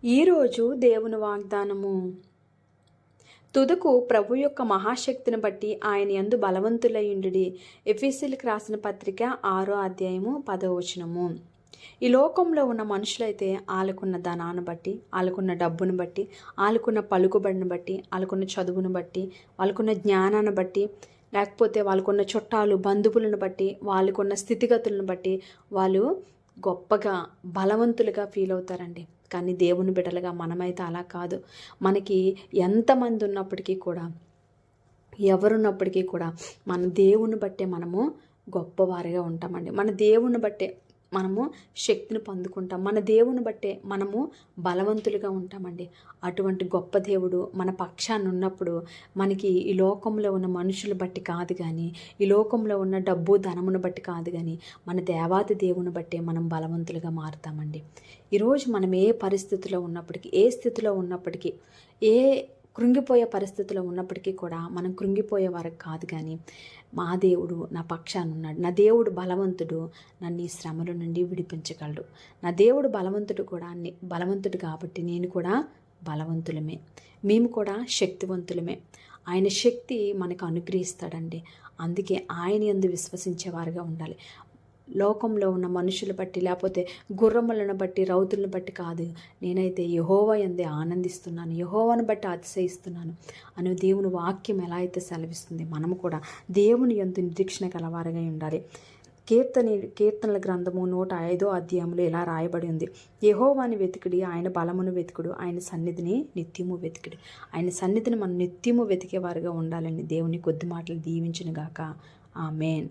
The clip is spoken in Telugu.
ఈరోజు దేవుని వాగ్దానము. తుదకు ప్రభు యొక్క మహాశక్తిని బట్టి ఆయన యందు బలవంతులయుండుడి. ఎఫెసీయులకు రాసిన పత్రిక 6వ అధ్యాయము 10వ వచనము. ఈ లోకంలో ఉన్న మనుషులైతే ఆళ్ళకున్న ధనాన్ని బట్టి, ఆళ్ళకున్న డబ్బును బట్టి, ఆళ్ళకున్న పలుకుబడిని బట్టి, ఆళ్ళకున్న చదువును బట్టి, వాళ్ళకున్న జ్ఞానాన్ని బట్టి, లేకపోతే వాళ్ళకున్న చుట్టాలు బంధువులను బట్టి, వాళ్ళకున్న స్థితిగతులను బట్టి వాళ్ళు గొప్పగా బలవంతులుగా ఫీల్ అవుతారండి. కానీ దేవుని బిడ్డలుగా మనమైతే అలా కాదు. మనకి ఎంతమంది ఉన్నప్పటికీ కూడా, ఎవరున్నప్పటికీ కూడా మన దేవుని బట్టే మనము గొప్పవారిగా ఉంటామండి. మన దేవుని బట్టే మనము శక్తిని పొందుకుంటాం. మన దేవుని బట్టే మనము బలవంతులుగా ఉంటామండి. అటువంటి గొప్ప దేవుడు మన పక్షాన ఉన్నప్పుడు మనకి ఈ లోకంలో ఉన్న మనుషులు బట్టి కాదు కానీ, ఈ లోకంలో ఉన్న డబ్బు ధనమును బట్టి కాదు కానీ, మన దేవాతి దేవుని బట్టే మనం బలవంతులుగా మారుతామండి. ఈరోజు మనం ఏ పరిస్థితిలో ఉన్నప్పటికీ, ఏ స్థితిలో ఉన్నప్పటికీ, ఏ కృంగిపోయే పరిస్థితిలో ఉన్నప్పటికీ కూడా మనం కృంగిపోయే వారికి కాదు కానీ, మా దేవుడు నా పక్షాన ఉన్నాడు, నా దేవుడు బలవంతుడు, నన్ను ఈ శ్రమల నుండి విడిపించగలడు, నా దేవుడు బలవంతుడు కూడా బలవంతుడు కాబట్టి నేను కూడా బలవంతులమే, మేము కూడా శక్తివంతులమే. ఆయన శక్తి మనకు అనుగ్రహిస్తాడండి. అందుకే ఆయన యందు విశ్వసించేవారుగా ఉండాలి. లోకంలో ఉన్న మనుషులు బట్టి, లేకపోతే గుర్రములను బట్టి, రౌతులను బట్టి కాదు, నేనైతే యెహోవా యందే ఆనందిస్తున్నాను, యెహోవాను బట్టి అతిశయిస్తున్నాను అని దేవుని వాక్యం ఎలా అయితే సెలవిస్తుంది, మనము కూడా దేవుని యందు నిరీక్షణ గలవారుగా ఉండాలి. కీర్తనల గ్రంథము 105వ అధ్యాయంలో ఇలా రాయబడి ఉంది, యెహోవాని వెతికిడి, ఆయన బలమును వెతుకుడు, ఆయన సన్నిధిని నిత్యము వెతికిడి. ఆయన సన్నిధిని మనం నిత్యము వెతికేవారుగా ఉండాలని దేవుని కొద్ది మాటలు దీవించును గాక. ఆమేన్.